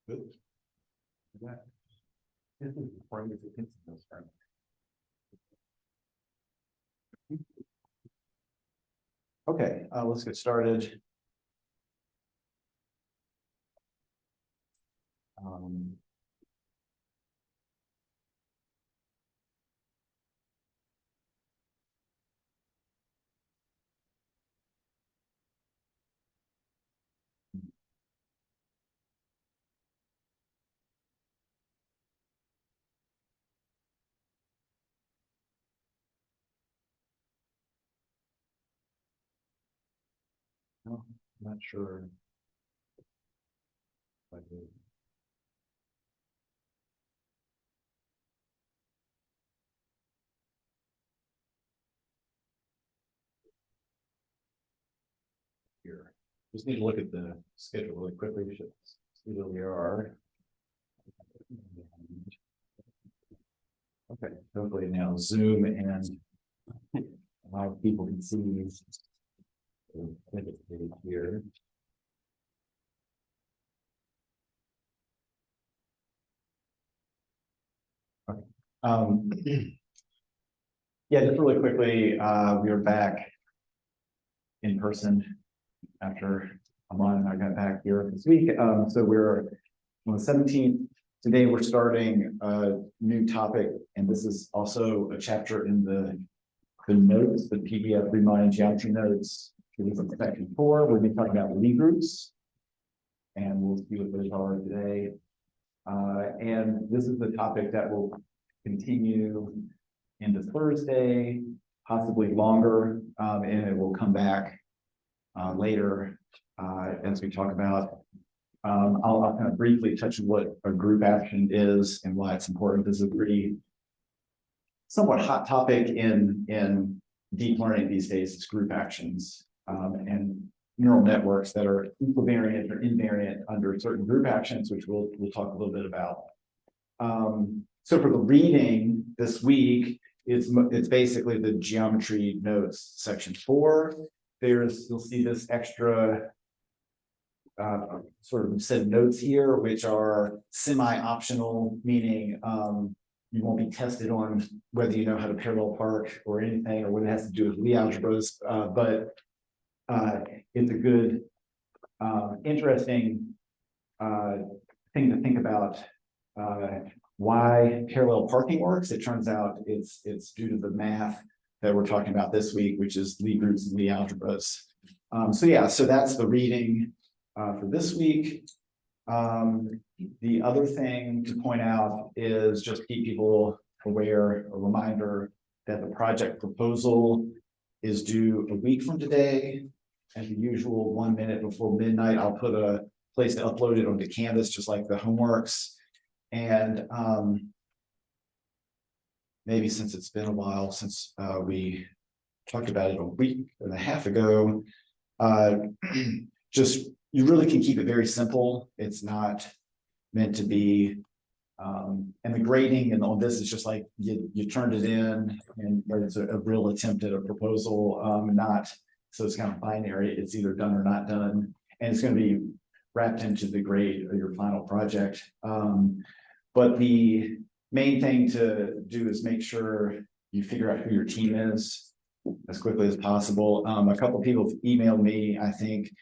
Good. Yeah. This is the frame of the incident. Okay, let's get started. Um, no, I'm not sure. If I did. Here, just need to look at the schedule really quickly. We should see where we are. Okay, hopefully now Zoom and a lot of people can see here. Okay. Yeah, just really quickly, we are back in person after Amon and I got back here this week. So we're on the 17th. Today we're starting a new topic, and this is also a chapter in the notes, the PDF Remind Geometry Notes. This is section 4. We'll be talking about Lie groups, and we'll see what those are today. And this is the topic that will continue into Thursday, possibly longer, and it will come back later as we talk about. I'll kind of briefly touch on what a group action is and why it's important. This is a pretty somewhat hot topic in deep learning these days. It's group actions and neural networks that are equivariant or invariant under certain group actions, which we'll talk a little bit about. So for the reading this week, it's basically the geometry notes section 4. You'll see this extra sort of set of notes here, which are semi-optional, meaning you won't be tested on whether you know how to parallel park or anything, or what it has to do with Lie algebras, but it's a good, interesting thing to think about why parallel parking works. It turns out it's due to the math that we're talking about this week, which is Lie groups and Lie algebras. So yeah, so that's the reading for this week. The other thing to point out is just keep people aware, a reminder that the project proposal is due a week from today. As usual, 1 minute before midnight, I'll put a place to upload it onto Canvas, just like the homeworks. And maybe since it's been a while since we talked about it a week and a half ago, just you really can keep it very simple. It's not meant to be, and the grading and all this is just like you turned it in, and it's a real attempt at a proposal, not so it's kind of binary. It's either done or not done, and it's going to be wrapped into the grade of your final project. But the main thing to do is make sure you figure out who your team is as quickly as possible. A couple of people have emailed me, I think,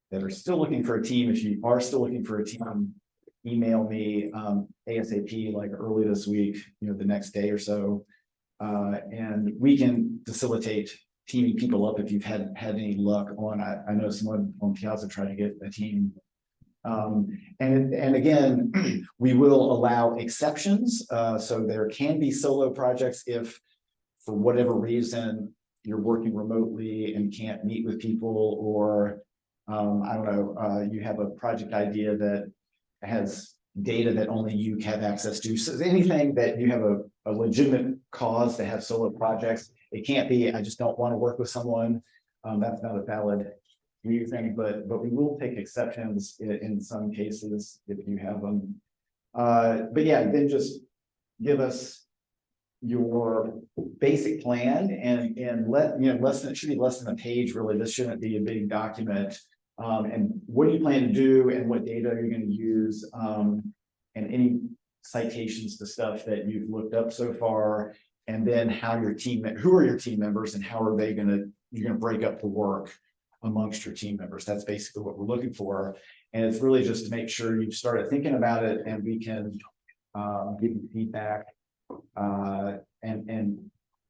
that are still looking for a team. If you are still looking for a team, email me ASAP, like early this week, the next day or so. And we can facilitate teaming people up if you've had any luck on. I know someone on Piazza trying to get a team. And again, we will allow exceptions. So there can be solo projects if, for whatever reason, you're working remotely and can't meet with people, or I don't know, you have a project idea that has data that only you have access to. So anything that you have a legitimate cause to have solo projects, it can't be, I just don't want to work with someone. That's not a valid reason, but we will take exceptions in some cases if you have them. But yeah, then just give us your basic plan and let, less than, it should be less than a page, really. This shouldn't be a big document. And what do you plan to do, and what data are you going to use, and any citations to stuff that you've looked up so far, and then how your who are your team members, and how are they you're going to break up the work amongst your team members. That's basically what we're looking for. And it's really just to make sure you've started thinking about it, and we can give you feedback.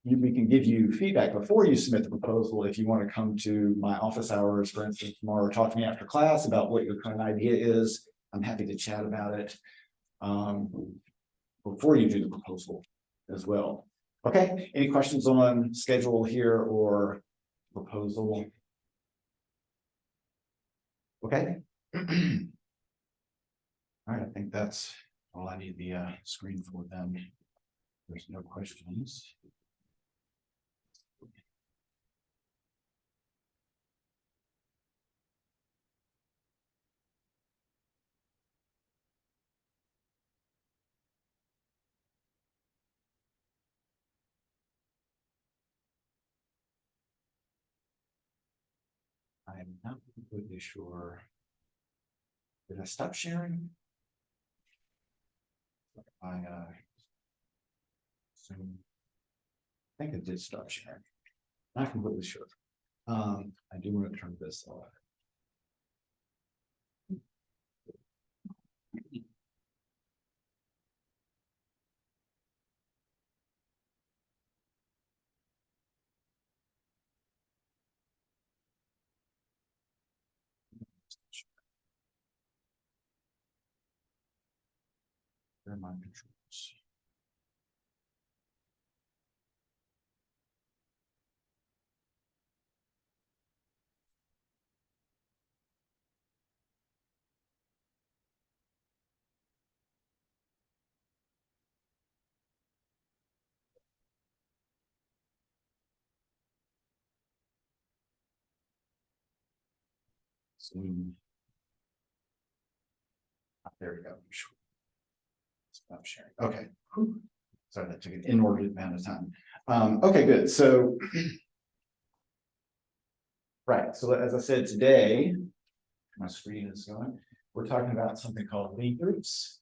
We can give you feedback before you submit the proposal. If you want to come to my office hours, for instance, tomorrow, or talk to me after class about what your current idea is, I'm happy to chat about it before you do the proposal as well. Okay, any questions on schedule here or proposal? Okay. All right, I think that's all I need the screen for then. There's no questions. I'm not completely sure. Did I stop sharing? I think I did stop sharing. Not completely sure. I do want to turn this off. Where are my controls? Zoom. There we go. Stop sharing. Okay. Whew. Sorry, that took an inordinate amount of time. Okay, good. So, right. So as I said today, my screen is going. We're talking about something called Lie groups.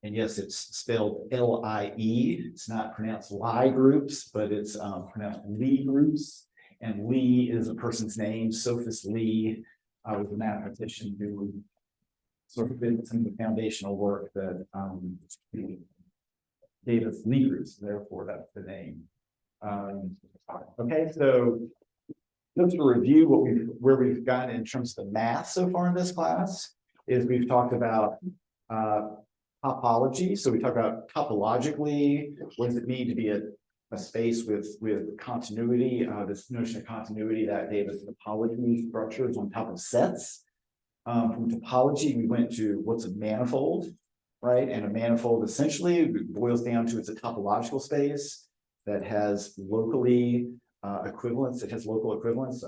And yes, it's spelled L-I-E. It's not pronounced lie groups, but it's pronounced Lie groups. And Lie is a person's name. Sophus Lie was a mathematician who sort of did some of the foundational work that gave us Lie groups. Therefore, that's the name. Okay, so just to review where we've gotten in terms of the math so far in this class is we've talked about topology. So we talk about topologically, what does it mean to be a space with continuity? This notion of continuity that gave us topology structures on top of sets. From topology, we went to what's a manifold, right? And a manifold essentially boils down to it's a topological space that has locally equivalents. It has local equivalents,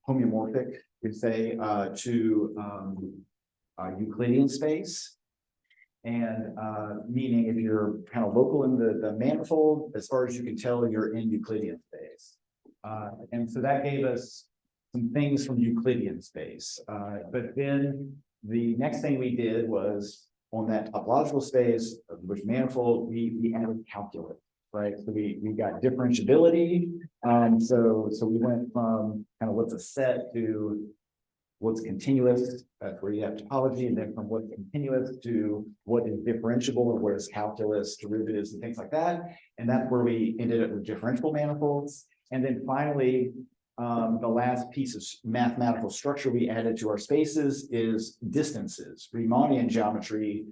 homeomorphic, we say, to Euclidean space. And meaning if you're kind of local in the manifold, as far as you can tell, you're in Euclidean space. And so that gave us some things from Euclidean space. But then the next thing we did was on that topological space, which manifold, we added calculus, right? So we got differentiability. So we went from kind of what's a set to what's continuous, that's where you have topology, and then from what's continuous to what is differentiable, or what is calculus, derivatives, and things like that. And that's where we ended up with differentiable manifolds. And then finally, the last piece of mathematical structure we added to our spaces is distances. Riemannian geometry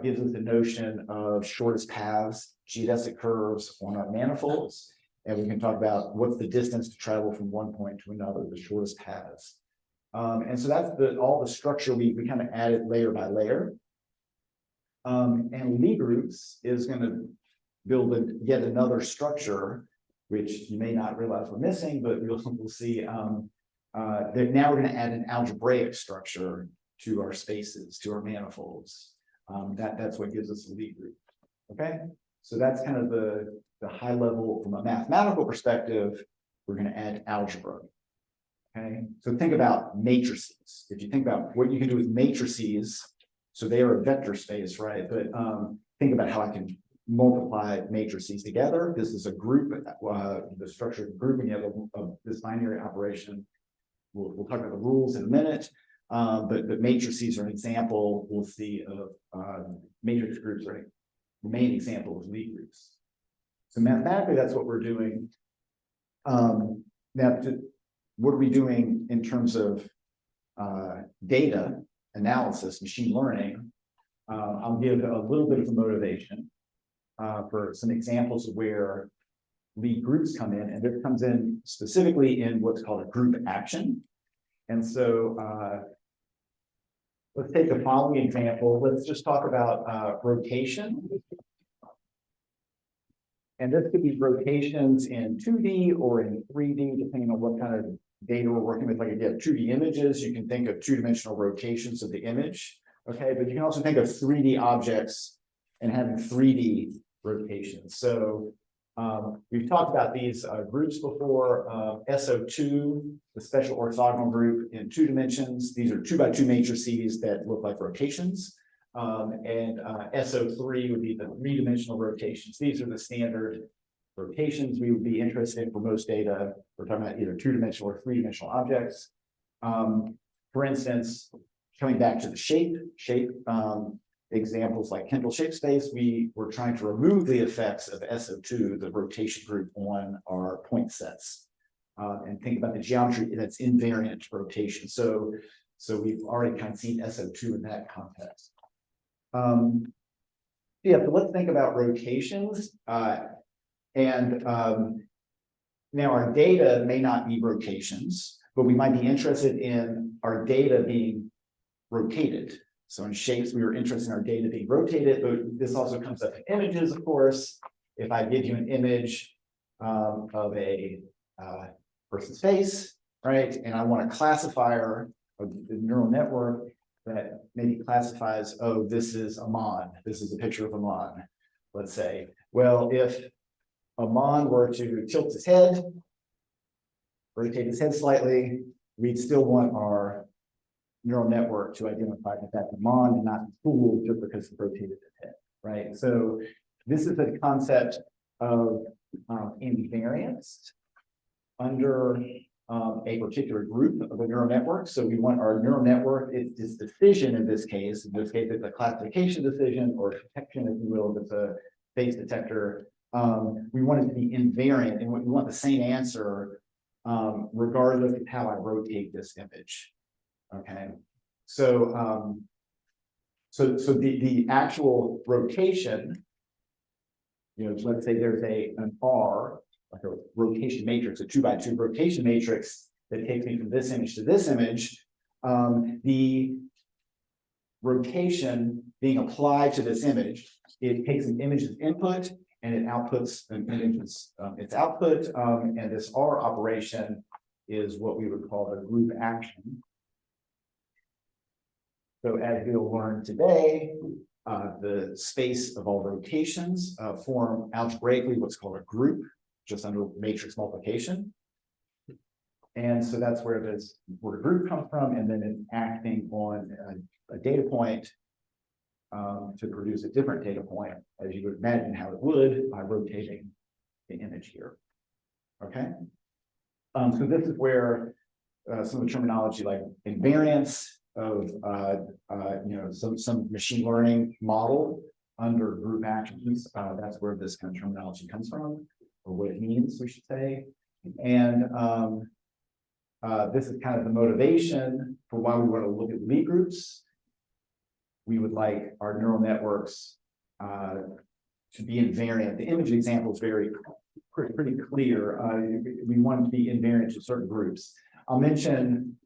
gives us the notion of shortest paths, geodesic curves on our manifolds. And we can talk about what's the distance to travel from one point to another, the shortest paths. And so that's all the structure we kind of added layer by layer. And Lie groups is going to build yet another structure, which you may not realize we're missing, but we'll see that now we're going to add an algebraic structure to our spaces, to our manifolds. That's what gives us a Lie group. Okay, so that's kind of the high level from a mathematical perspective. We're going to add algebra. Okay, so think about matrices. If you think about what you can do with matrices, so they are a vector space, right? But think about how I can multiply matrices together. This is a group, the structure of a group, and you have this binary operation. We'll talk about the rules in a minute, but matrices are an example we'll see of matrix groups, right? The main example is Lie groups. So mathematically, that's what we're doing. Now, what are we doing in terms of data analysis, machine learning? I'll give a little bit of a motivation for some examples of where Lie groups come in, and this comes in specifically in what's called a group action. And so let's take the following example. Let's just talk about rotation. And this could be rotations in 2D or in 3D, depending on what kind of data we're working with. Like if you have 2D images, you can think of two-dimensional rotations of the image. Okay, but you can also think of 3D objects and having 3D rotations. So we've talked about these groups before. SO2, the special orthogonal group in 2 dimensions. These are 2x2 matrices that look like rotations. And SO3 would be the 3-dimensional rotations. These are the standard rotations we would be interested in for most data. We're talking about either 2-dimensional or 3-dimensional objects. For instance, coming back to the shape examples like Kendall shape space, we were trying to remove the effects of SO2, the rotation group, on our point sets, and think about the geometry that's invariant rotation. So we've already kind of seen SO2 in that context. Yeah, so let's think about rotations. Now our data may not be rotations, but we might be interested in our data being rotated. So in shapes, we were interested in our data being rotated, but this also comes up in images, of course. If I give you an image of a person's face, right, and I want a classifier of the neural network that maybe classifies, oh, this is Aman, this is a picture of Aman, let's say. Well, if Aman were to tilt his head, rotate his head slightly, we'd still want our neural network to identify that that's Aman and not fooled just because he rotated his head, right? So this is the concept of invariance under a particular group of a neural network. So we want our neural network, its decision in this case it's a classification decision or detection, if you will, if it's a face detector. We want it to be invariant, and we want the same answer regardless of how I rotate this image. Okay, so the actual rotation, you know, let's say there's an R, like a rotation matrix, a 2x2 rotation matrix that takes me from this image to this image. The rotation being applied to this image, it takes an image's input and it outputs an image's its output, and this R operation is what we would call the group action. So as we'll learn today, the space of all rotations form algebraically what's called a group, just under matrix multiplication. And so that's where the group comes from, and then it's acting on a data point to produce a different data point, as you would imagine how it would by rotating the image here. Okay. So this is where some of the terminology like invariance of some machine learning model under group actions. That's where this kind of terminology comes from, or what it means, we should say. And this is kind of the motivation for why we want to look at Lie groups. We would like our neural networks to be invariant. The image example is pretty clear. We want it to be invariant to certain groups. I'll mention,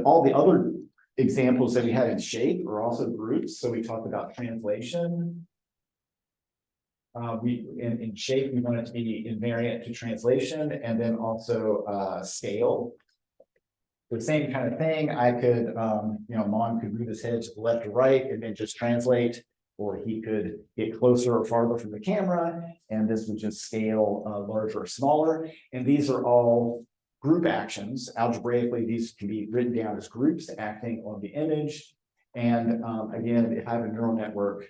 all the other examples that we had in shape are also groups. So we talked about translation. In shape, we want it to be invariant to translation, and then also scale. The same kind of thing. I could, Mon could move his head to the left or right and then just translate, or he could get closer or farther from the camera, and this would just scale larger or smaller. And these are all group actions. Algebraically, these can be written down as groups acting on the image. And again, if I have a neural network,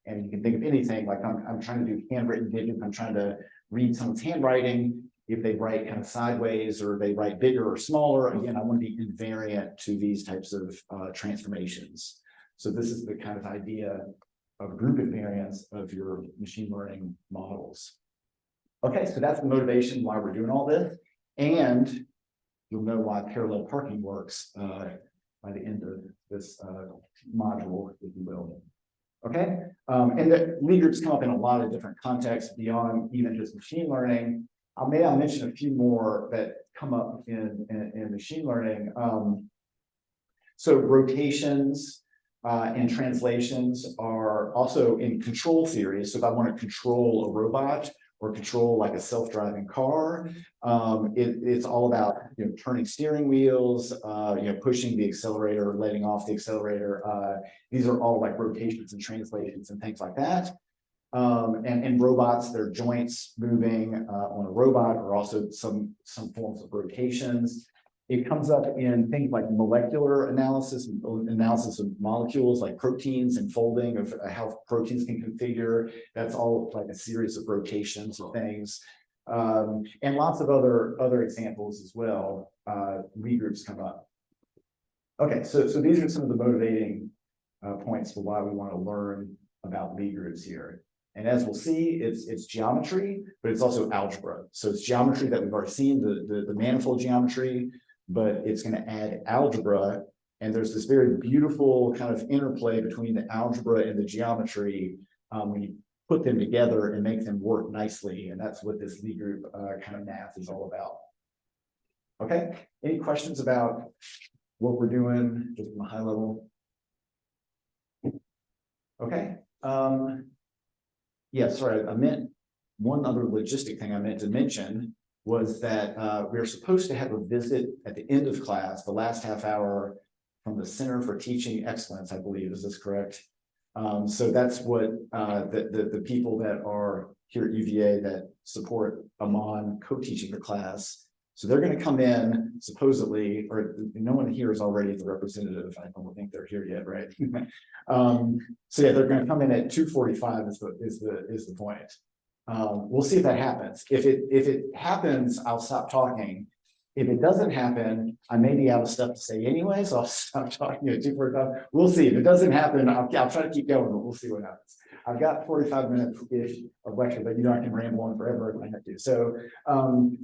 and you can think of anything, like I'm trying to do handwritten digits, I'm trying to read someone's handwriting. If they write kind of sideways or they write bigger or smaller, again, I want to be invariant to these types of transformations. So this is the kind of idea of group invariance of your machine learning models. Okay, so that's the motivation why we're doing all this. And you'll know why parallel parking works by the end of this module, if you will. Okay, and the Lie groups come up in a lot of different contexts beyond even just machine learning. I'll mention a few more that come up in machine learning. So rotations and translations are also in control theory. So if I want to control a robot or control like a self-driving car, it's all about turning steering wheels, pushing the accelerator, letting off the accelerator. These are all like rotations and translations and things like that. And robots, their joints moving on a robot are also some forms of rotations. It comes up in things like molecular analysis of molecules like proteins and folding of how proteins can configure. That's all like a series of rotations of things. And lots of other examples as well. Lie groups come up. Okay, so these are some of the motivating points for why we want to learn about Lie groups here. And as we'll see, it's geometry, but it's also algebra. So it's geometry that we've already seen, the manifold geometry, but it's going to add algebra. And there's this very beautiful kind of interplay between the algebra and the geometry when you put them together and make them work nicely. And that's what this Lie group kind of math is all about. Okay, any questions about what we're doing just from a high level? Okay. Yeah, sorry, I meant one other logistic thing I meant to mention was that we're supposed to have a visit at the end of class, the last half hour, from the Center for Teaching Excellence, I believe. Is this correct? So that's what the people that are here at UVA that support Aman co-teaching the class. So they're going to come in supposedly, or no one here is already the representative. I don't think they're here yet, right? So yeah, they're going to come in at 2:45 is the point. We'll see if that happens. If it happens, I'll stop talking. If it doesn't happen, I may be out of stuff to say anyway, so I'll stop talking at 2:45. We'll see. If it doesn't happen, I'll try to keep going, but we'll see what happens. I've got 45 minutes-ish of lecture, but I can ramble on forever if I have to. So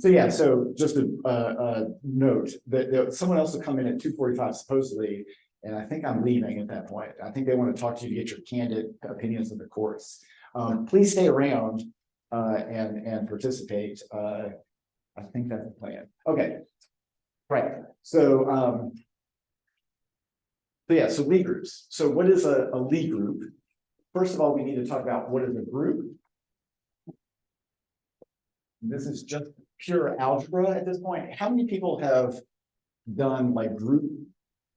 yeah, so just a note that someone else will come in at 2:45 supposedly, and I think I'm leaving at that point. I think they want to talk to you to get your candid opinions of the course. Please stay around and participate. I think that's the plan. Okay, right. So yeah, so Lie groups. So what is a Lie group? First of all, we need to talk about what is a group. This is just pure algebra at this point. How many people have done like group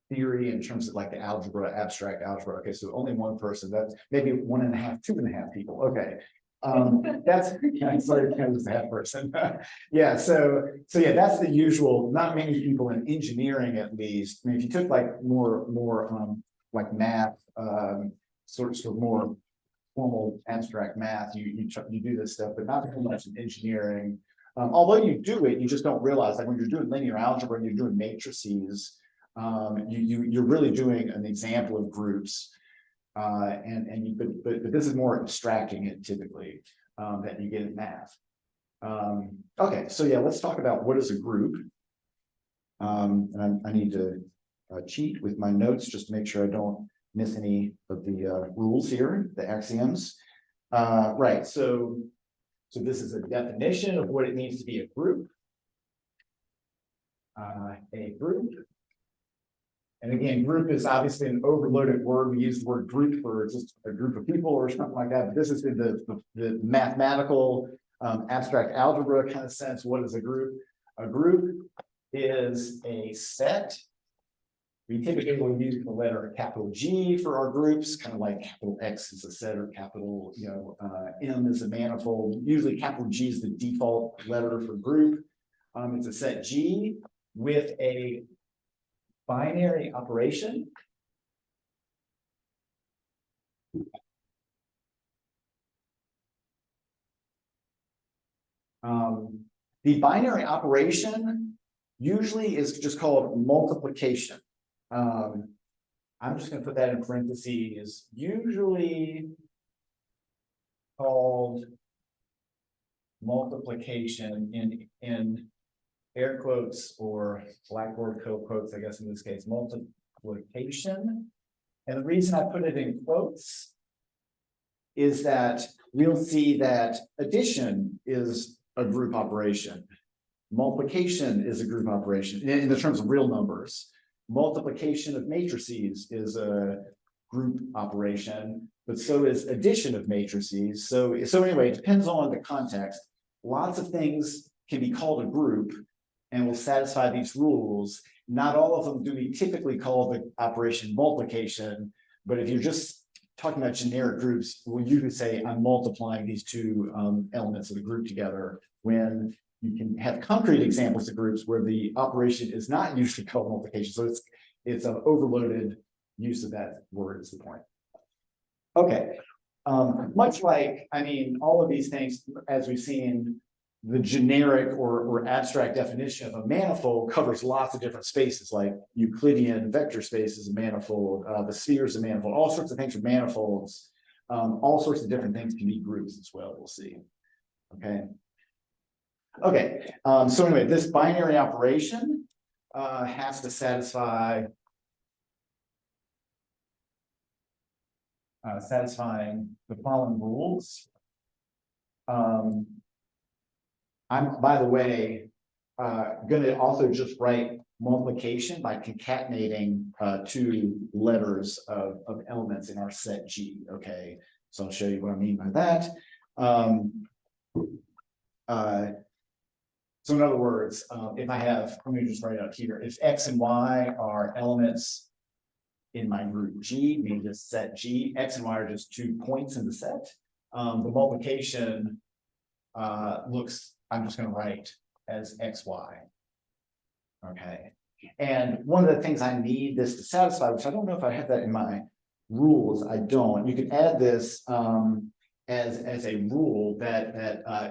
theory in terms of like the algebra, abstract algebra? Okay, so only one person. That's maybe 1.5, 2.5 people. Okay. That's sorry, Kansas half person. Yeah, so yeah, that's the usual. Not many people in engineering, at least. I mean, if you took like more like math, sort of more formal abstract math, you do this stuff, but not so much in engineering. Although you do it, you just don't realize, like when you're doing linear algebra and you're doing matrices, you're really doing an example of groups. But this is more abstracting it typically that you get in math. Okay, so yeah, let's talk about what is a group. And I need to cheat with my notes just to make sure I don't miss any of the rules here, the axioms. Right, so this is a definition of what it means to be a group. A group. And again, group is obviously an overloaded word. We use the word group for just a group of people or something like that. But this is in the mathematical abstract algebra kind of sense. What is a group? A group is a set. We typically will use the letter capital G for our groups, kind of like capital X is a set or capital, M is a manifold. Usually capital G is the default letter for group. It's a set G with a binary operation. The binary operation usually is just called multiplication. I'm just going to put that in parentheses, usually called multiplication in air quotes or Blackboard code quotes, I guess in this case, multiplication. And the reason I put it in quotes is that we'll see that addition is a group operation. Multiplication is a group operation in the terms of real numbers. Multiplication of matrices is a group operation, but so is addition of matrices. So anyway, it depends on the context. Lots of things can be called a group and will satisfy these rules. Not all of them do we typically call the operation multiplication, but if you're just talking about generic groups, we'll usually say I'm multiplying these two elements of the group together, when you can have concrete examples of groups where the operation is not usually called multiplication. So it's an overloaded use of that word is the point. Okay, much like, I mean, all of these things, as we've seen, the generic or abstract definition of a manifold covers lots of different spaces, like Euclidean vector space is a manifold, the sphere is a manifold, all sorts of things are manifolds. All sorts of different things can be groups as well, we'll see. Okay. Okay, so anyway, this binary operation has to satisfy satisfying the following rules. I'm, by the way, going to also just write multiplication by concatenating two letters of elements in our set G. Okay, so I'll show you what I mean by that. So in other words, if I have, let me just write it out here. If X and Y are elements in my group G, meaning this set G, X and Y are just 2 points in the set. The multiplication looks, I'm just going to write as XY. Okay. And one of the things I need this to satisfy, which I don't know if I have that in my rules, I don't. You can add this as a rule that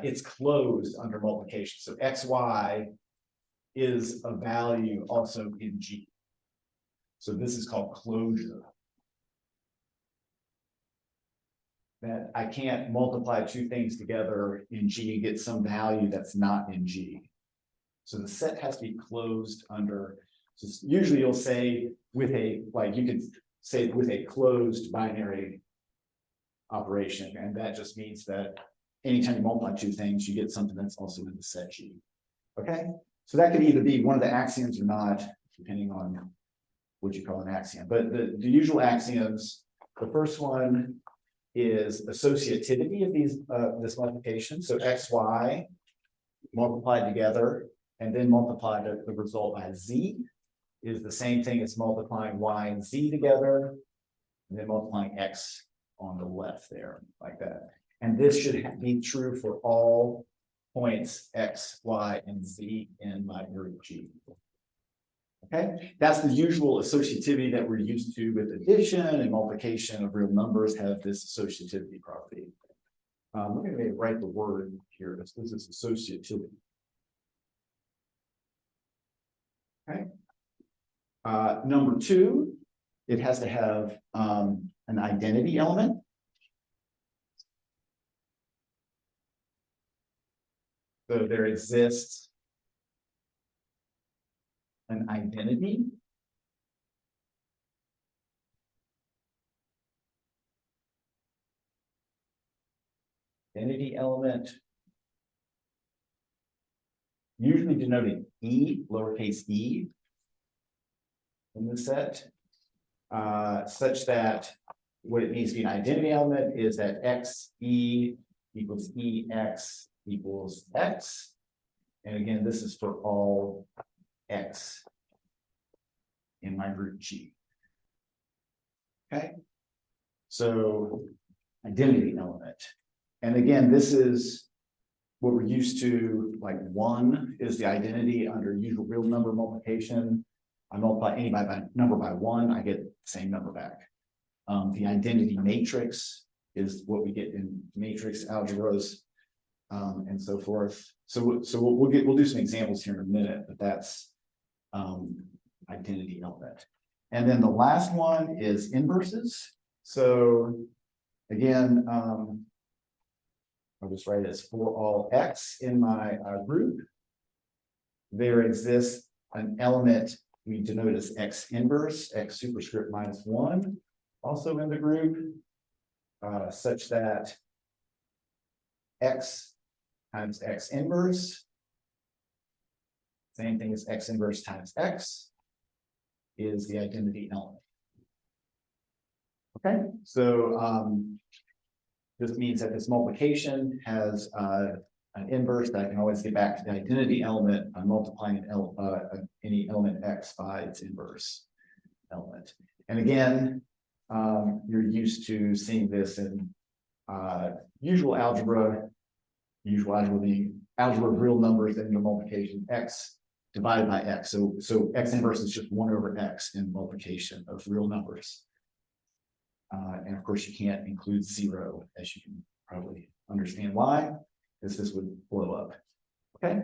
it's closed under multiplication. So XY is a value also in G. So this is called closure. That I can't multiply two things together in G and get some value that's not in G. So the set has to be closed under, so usually you'll say with a, like you could say with a closed binary operation, and that just means that anytime you multiply two things, you get something that's also in the set G. Okay, so that could either be one of the axioms or not, depending on what you call an axiom. But the usual axioms, the first one is associativity of these this multiplication. So X, Y multiplied together and then multiply the result by Z is the same thing as multiplying Y and Z together and then multiplying X on the left there, like that. And this should be true for all points X, Y, and Z in my group G. Okay, that's the usual associativity that we're used to with addition and multiplication of real numbers have this associativity property. We're going to write the word here. This is associativity. Okay. Number two, it has to have an identity element. So there exists an identity. Identity element, usually denoted E, lowercase e, in the set, such that what it means to be an identity element is that XE equals EX equals X. And again, this is for all X in my group G. Okay, so identity element. And again, this is what we're used to, like 1 is the identity under usual real number multiplication. I multiply any number by 1, I get the same number back. The identity matrix is what we get in matrix algebras, and so forth. So we'll do some examples here in a minute, but that's identity element. And then the last one is inverses. So again, I'll just write it as for all X in my group. There exists an element we denote as X inverse, X superscript -1, also in the group, such that X times X inverse, same thing as X inverse times X, is the identity element. Okay, so this means that this multiplication has an inverse that I can always get back to the identity element by multiplying any element X by its inverse element. And again, you're used to seeing this in usual algebra being algebra of real numbers and the multiplication X divided by X. So X inverse is just 1 over X in multiplication of real numbers. And of course, you can't include 0, as you can probably understand why, because this would blow up. Okay.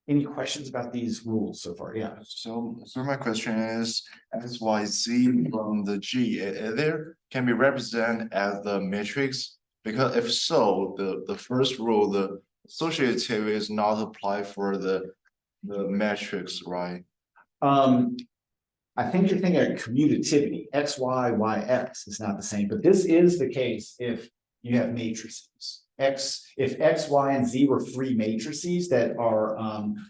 Any questions about these rules so far? Yeah. So my question is, X, Y, Z from the G, there can be represented as the matrix, because if so, the first rule, the associative is not applied for the matrix, right? I think you're thinking of commutativity. X, Y, Y, X is not the same, but this is the case if you have matrices. If X, Y, and Z were 3 matrices that are,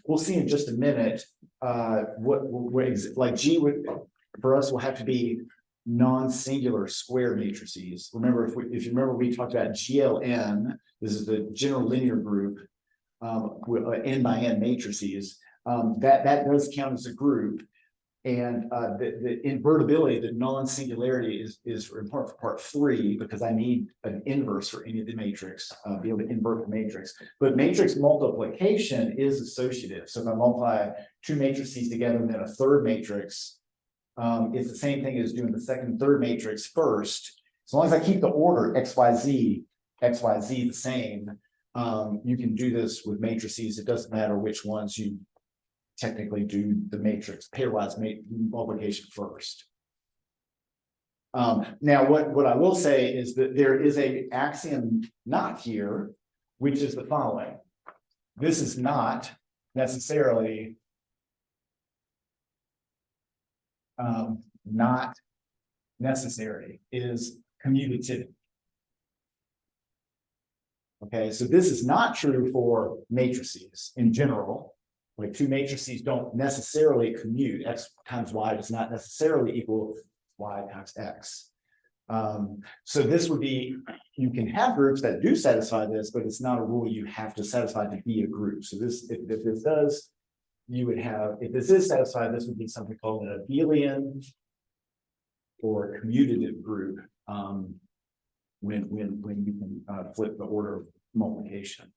we'll see in just a minute, like G would, for us, will have to be non-singular square matrices. Remember, if you remember, we talked about GLN, this is the general linear group, n by n matrices, that does count as a group. And the invertibility, the non-singularity is important for part 3, because I need an inverse for any of the matrix, be able to invert the matrix. But matrix multiplication is associative. So if I multiply 2 matrices together and then a third matrix, it's the same thing as doing the second and third matrix first. As long as I keep the order XYZ the same, you can do this with matrices. It doesn't matter which ones you technically do the matrix pairwise multiplication first. Now, what I will say is that there is a axiom not here, which is the following. This is not necessarily not necessary, is commutativity. Okay, so this is not true for matrices in general. Like 2 matrices don't necessarily commute. X times Y does not necessarily equal Y times X. So this would be, you can have groups that do satisfy this, but it's not a rule you have to satisfy to be a group. So this, if this does, you would have, if this is satisfied, this would be something called an abelian or commutative group, when you can flip the order of multiplication.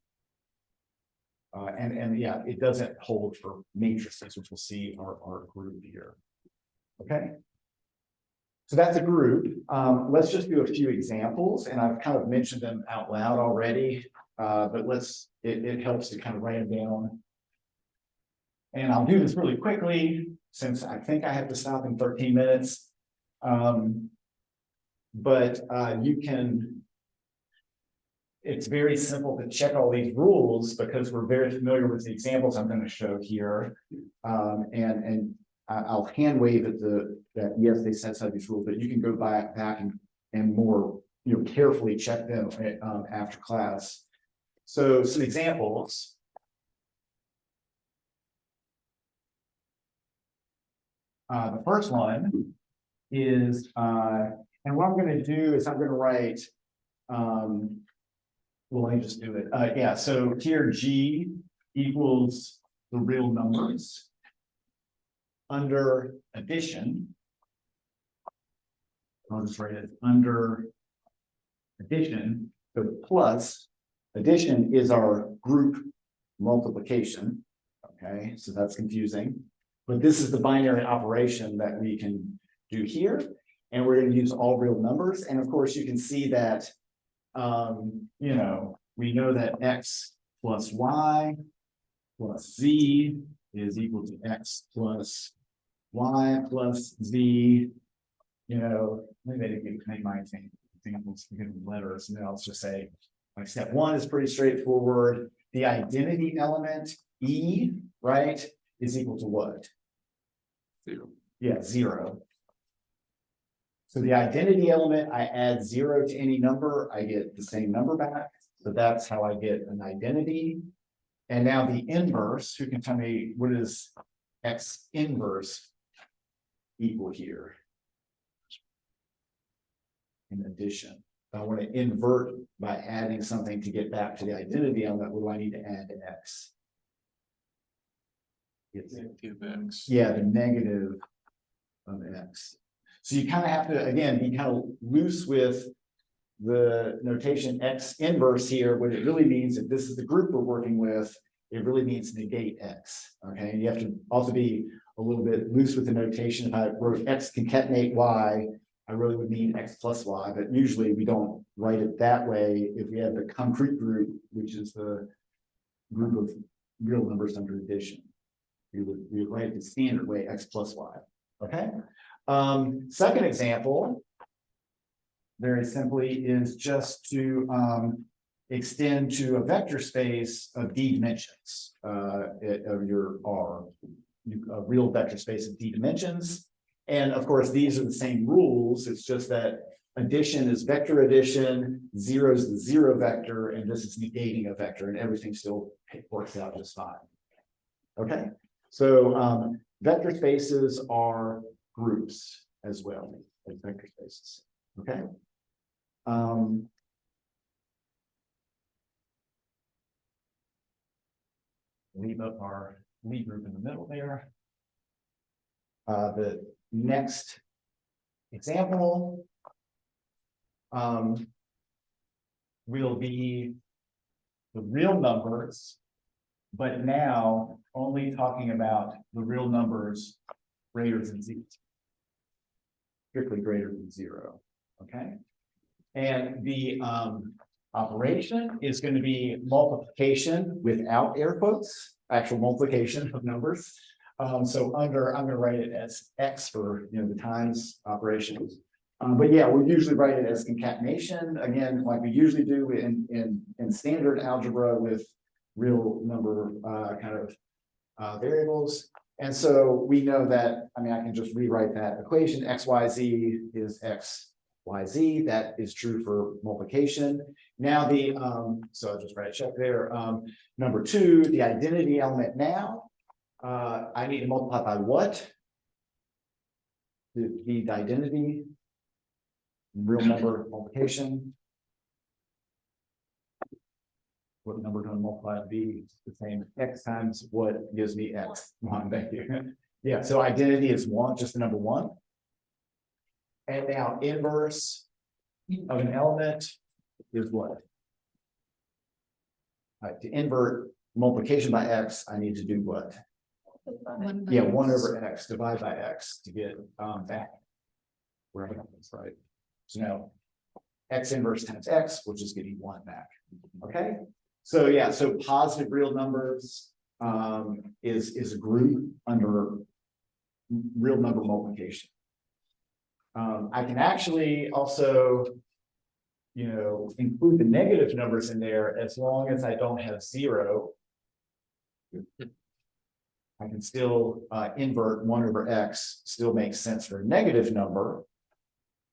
And yeah, it doesn't hold for matrices, which we'll see our group here. Okay. So that's a group. Let's just do a few examples, and I've kind of mentioned them out loud already, but it helps to kind of write them down. And I'll do this really quickly, since I think I have to stop in 13 minutes. But you can. It's very simple to check all these rules because we're very familiar with the examples I'm going to show here. And I'll hand wave at that yes, they set aside these rules, but you can go back and more, carefully check them after class. So some examples. The first one is, and what I'm going to do is I'm going to write, well, let me just do it. Yeah, so here G equals the real numbers under addition. I'll just write it under addition. So plus addition is our group multiplication. Okay, so that's confusing. But this is the binary operation that we can do here. And we're going to use all real numbers. And of course, you can see that we know that x plus y plus z is equal to x plus y plus z. Maybe I can make my examples in letters, and then I'll just say, like, step one is pretty straightforward. The identity element E, right, is equal to what? 0. Yeah, 0. So the identity element, I add 0 to any number, I get the same number back. So that's how I get an identity. And now the inverse, who can tell me what is x inverse equal here? In addition, if I want to invert by adding something to get back to the identity element, what do I need to add to x? Negative x. Yeah, the negative of x. So you kind of have to, again, be kind of loose with the notation x inverse here. What it really means, if this is the group we're working with, it really means negate x. Okay, and you have to also be a little bit loose with the notation. If I wrote x concatenate y, I really would mean x plus y, but usually we don't write it that way. If we have the concrete group, which is the group of real numbers under addition, we would write it the standard way, x plus y. Okay. Second example, very simply, is just to extend to a vector space of d dimensions of your R, a real vector space of d dimensions. And of course, these are the same rules. It's just that addition is vector addition, 0 is the 0 vector, and this is negating a vector, and everything still works out just fine. Okay, so vector spaces are groups as well as vector spaces. Okay. Leave up our lead group in the middle there. The next example will be the real numbers, but now only talking about the real numbers greater than 0. Strictly greater than 0. Okay. And the operation is going to be multiplication without air quotes, actual multiplication of numbers. So I'm going to write it as x for the times operations. But yeah, we usually write it as concatenation, again, like we usually do in standard algebra with real number kind of variables. And so we know that, I can just rewrite that equation, xyz is xyz. That is true for multiplication. Now so I'll just write a check there. Number 2, the identity element now, I need to multiply by what? The identity, real number multiplication. What number do I multiply to be? It's the same. X times what gives me x. Thank you. Yeah, so identity is 1, just the number 1. And now inverse of an element is what? To invert multiplication by x, I need to do what? 1 over x, divide by x to get back wherever that is, right? So now x inverse times x, we'll just get 1 back. Okay. So yeah, so positive real numbers is a group under real number multiplication. I can actually also, include the negative numbers in there as long as I don't have 0. I can still invert 1 over x, still makes sense for a negative number.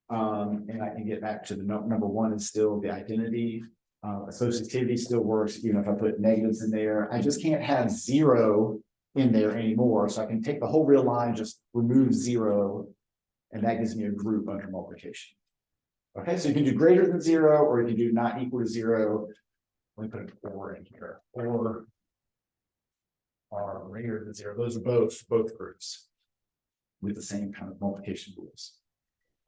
And I can get back to the number 1 is still the identity. Associativity still works, even if I put negatives in there. I just can't have 0 in there anymore. So I can take the whole real line, just remove 0, and that gives me a group under multiplication. Okay, so you can do greater than 0, or you can do not equal to 0. Let me put an or in here, or are greater than 0. Those are both groups with the same kind of multiplication rules.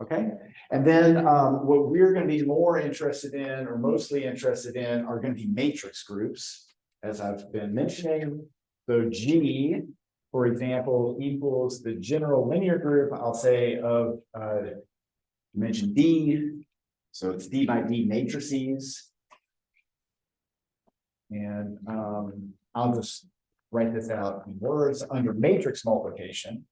Okay, and then what we're going to be more interested in, or mostly interested in, are going to be matrix groups, as I've been mentioning. So G, for example, equals the general linear group, I'll say, of dimension D. So it's D by D matrices. And I'll just write this out in words under matrix multiplication.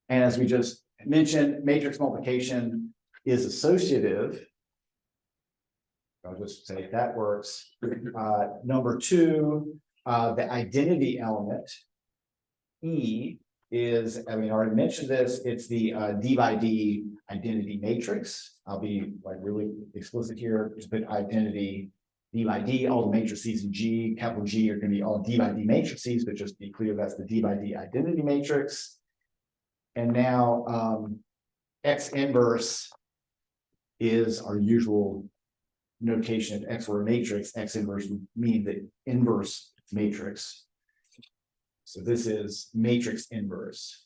And as we just mentioned, matrix multiplication is associative. I'll just say that works. Number 2, the identity element, E, is, I already mentioned this, it's the D by D identity matrix. I'll be like really explicit here, just put identity D by D, all the matrices in G, capital G are going to be all D by D matrices, but just be clear that's the D by D identity matrix. And now X inverse is our usual notation. If X were a matrix, X inverse would mean the inverse matrix. So this is matrix inverse.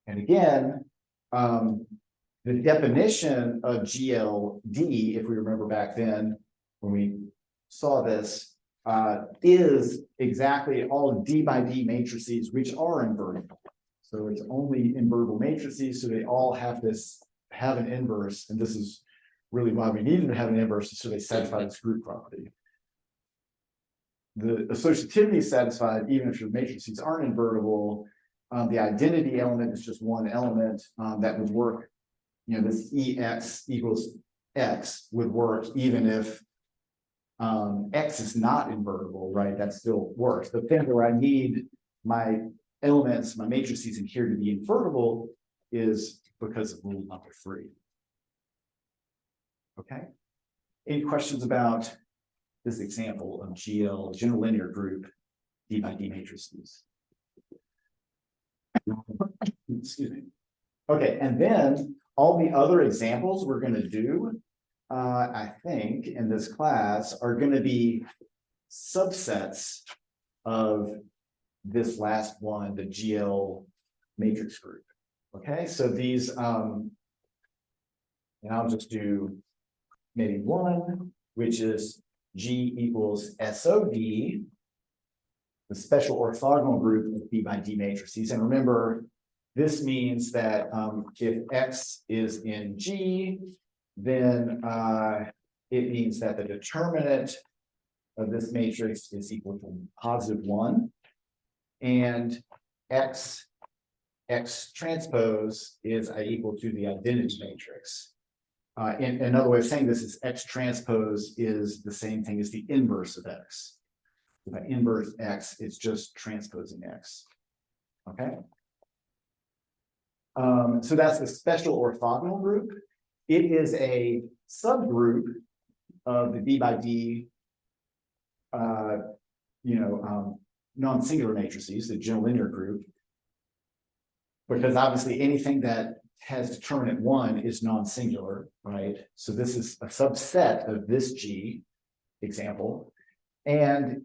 And again, the definition of GLD, if we remember back then when we saw this, is exactly all D by D matrices which are invertible. So it's only invertible matrices, so they all have an inverse, and this is really why we need them to have an inverse, so they satisfy this group property. The associativity is satisfied even if your matrices aren't invertible. The identity element is just one element that would work. This EX equals X would work even if X is not invertible, right? That still works. The thing where I need my elements, my matrices in here to be invertible is because of rule number 3. Okay. Any questions about this example of GL, general linear group, D by D matrices? Excuse me. Okay, and then all the other examples we're going to do, I think, in this class are going to be subsets of this last one, the GL matrix group. Okay, so these, and I'll just do maybe one, which is G equals SOD, the special orthogonal group of D by D matrices. And remember, this means that if X is in G, then it means that the determinant of this matrix is equal to +1, and X transpose is equal to the identity matrix. In another way of saying this is X transpose is the same thing as the inverse of X. If I inverse X, it's just transposing X. Okay. So that's the special orthogonal group. It is a subgroup of the D by D, non-singular matrices, the general linear group, because obviously anything that has determinant 1 is non-singular, right? So this is a subset of this G example, and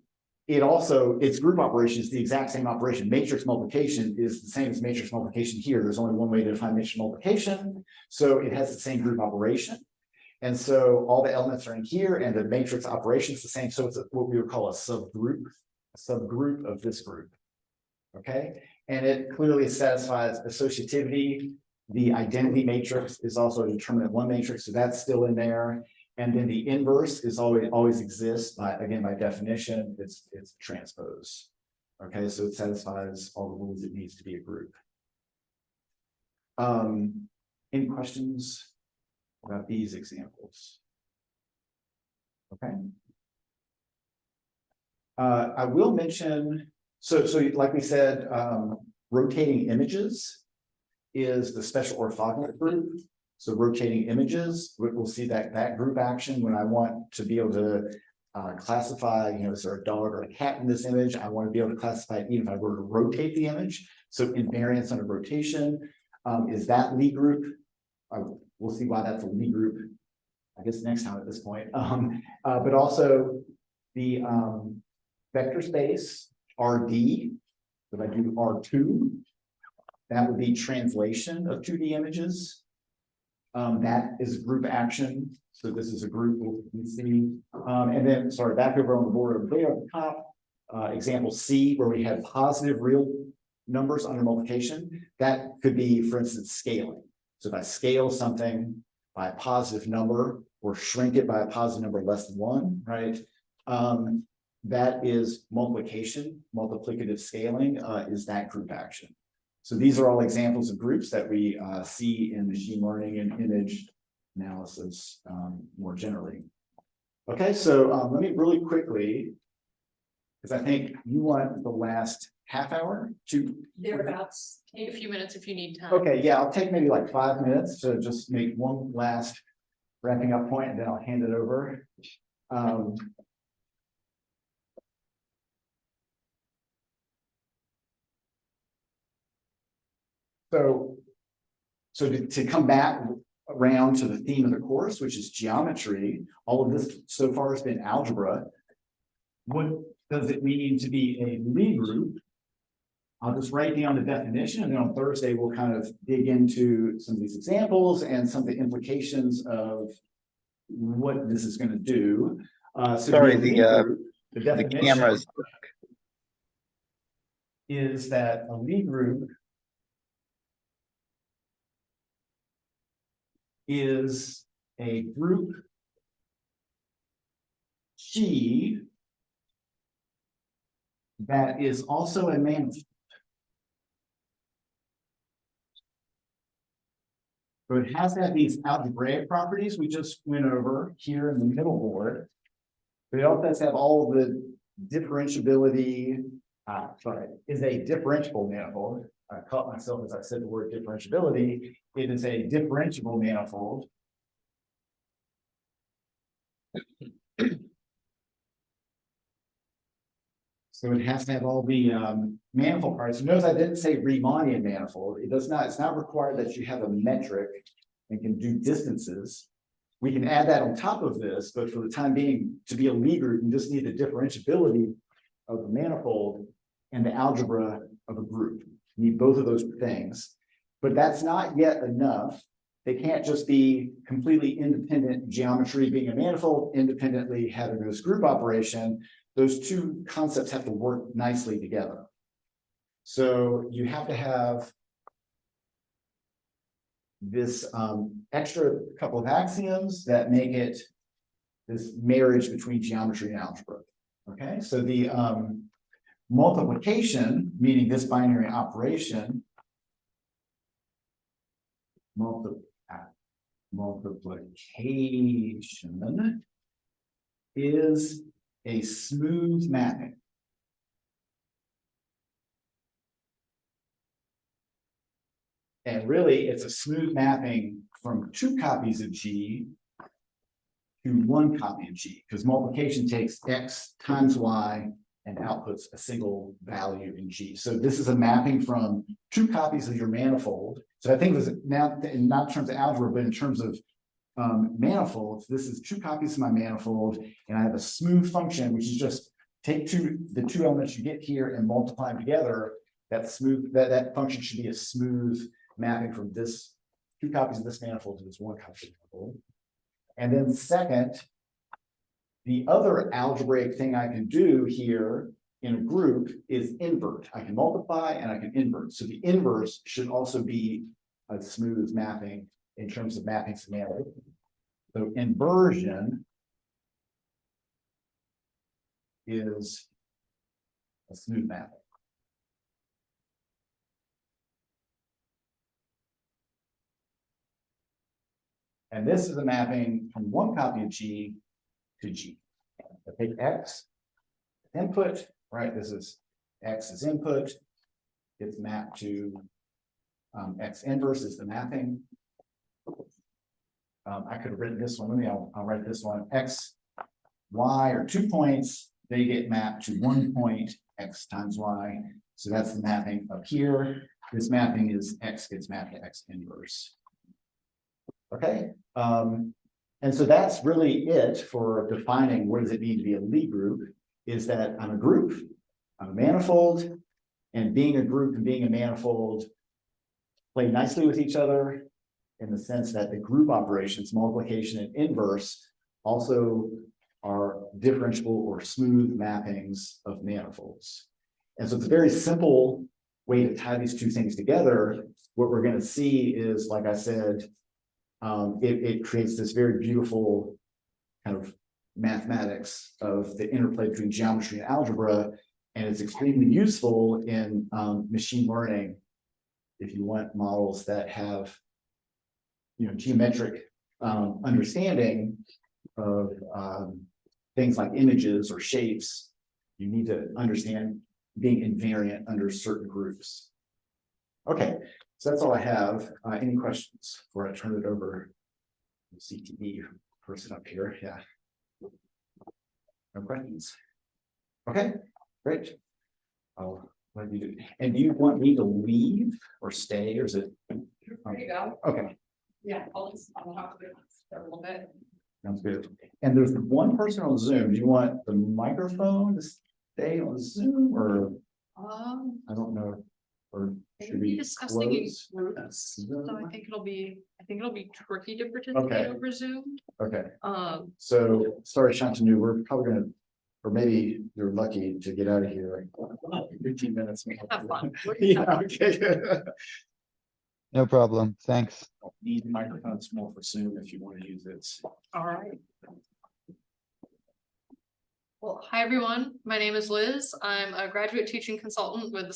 its group operation is the exact same operation. Matrix multiplication is the same as matrix multiplication here. There's only one way to define matrix multiplication. So it has the same group operation. And so all the elements are in here and the matrix operation is the same. So it's what we would call a subgroup of this group. Okay, and it clearly satisfies associativity. The identity matrix is also a determinant one matrix, so that's still in there. And then the inverse is always exists by, again, by definition, it's transpose. Okay, so it satisfies all the rules it needs to be a group. Any questions about these examples? Okay. I will mention, so like we said, rotating images is the special orthogonal group. So rotating images, we'll see that group action when I want to be able to classify, is there a dog or a cat in this image? I want to be able to classify it even if I were to rotate the image. So invariance under rotation is that Lie group. We'll see why that's a Lie group, I guess, next time at this point. But also the vector space RD, if I do R2, that would be translation of 2D images. That is group action. So this is a group we see. And then, sorry, back over on the board over there at the top, example C, where we had positive real numbers under multiplication. That could be, for instance, scaling. So if I scale something by a positive number or shrink it by a positive number less than 1, right? That is multiplication. Multiplicative scaling is that group action. So these are all examples of groups that we see in machine learning and image analysis more generally. Okay, so let me really quickly, because I think you want the last half hour to Thereabouts. Take a few minutes if you need time. Okay, yeah, I'll take maybe like 5 minutes to just make one last wrapping up point, and then I'll hand it over. So to come back around to the theme of the course, which is geometry, all of this so far has been algebra. What does it mean to be a Lie group? I'll just write down the definition, and then on Thursday, we'll kind of dig into some of these examples and some of the implications of what this is going to do. Sorry, the the definition cameras. is that a Lie group is a group G that is also a manifold. So it has to have these algebraic properties we just went over here in the middle board. But it also has to have all of the differentiability. Is a differentiable manifold. I caught myself as I said the word differentiability. It is a differentiable manifold. So it has to have all the manifold parts. Notice I didn't say Riemannian manifold. It does not, it's not required that you have a metric and can do distances. We can add that on top of this, but for the time being, to be a Lie group, you just need the differentiability of the manifold and the algebra of a group. You need both of those things, but that's not yet enough. They can't just be completely independent geometry being a manifold, independently having this group operation. Those two concepts have to work nicely together. So you have to have this extra couple of axioms that make it this marriage between geometry and algebra. Okay, so the multiplication, meaning this binary operation, multiplication is a smooth mapping. And really, it's a smooth mapping from 2 copies of G to 1 copy of G, because multiplication takes X times Y and outputs a single value in G. So this is a mapping from 2 copies of your manifold. So I think this now, not in terms of algebra, but in terms of manifolds, this is 2 copies of my manifold, and I have a smooth function, which is just take the two elements you get here and multiply them together. That function should be a smooth mapping from this 2 copies of this manifold to this 1 copy of the manifold. And then second, the other algebraic thing I can do here in a group is invert. I can multiply and I can invert. So the inverse should also be a smooth mapping in terms of mapping semantics. So inversion is a smooth mapping. And this is a mapping from one copy of G to G. I take X, input, right? This is X is input. It's mapped to X inverse is the mapping. I could have written this one. I'll write this one. X, Y are 2 points. They get mapped to 1 point, X times Y. So that's the mapping up here. This mapping is X gets mapped to X inverse. Okay. And so that's really it for defining what does it mean to be a Lie group, is that I'm a group, I'm a manifold, and being a group and being a manifold play nicely with each other in the sense that the group operations, multiplication and inverse, also are differentiable or smooth mappings of manifolds. And so it's a very simple way to tie these two things together. What we're going to see is, like I said, it creates this very beautiful kind of mathematics of the interplay between geometry and algebra, and it's extremely useful in machine learning if you want models that have, geometric understanding of things like images or shapes. You need to understand being invariant under certain groups. Okay, so that's all I have. Any questions before I turn it over to the CTE person up here? Yeah. No questions. Okay, great. I'll let you do. And do you want me to leave or stay, or is it? There you go. Okay, Yeah, I'll talk with for a little bit. sounds good. And there's one person on Zoom. Do you want the microphone to stay on Zoom, or I don't know, or should We'll be we discussing in close? groups, so Zoom? I think it'll be tricky to participate Okay. over Zoom. Okay, Um, so sorry, Shantanu, we're probably gonna, or maybe you're lucky to get out of here. 15 minutes. have fun. Yeah, okay. No problem. Thanks. Need the microphones more for Zoom if you want to use it. All right. Well, hi, everyone. My name is Liz. I'm a graduate teaching consultant with the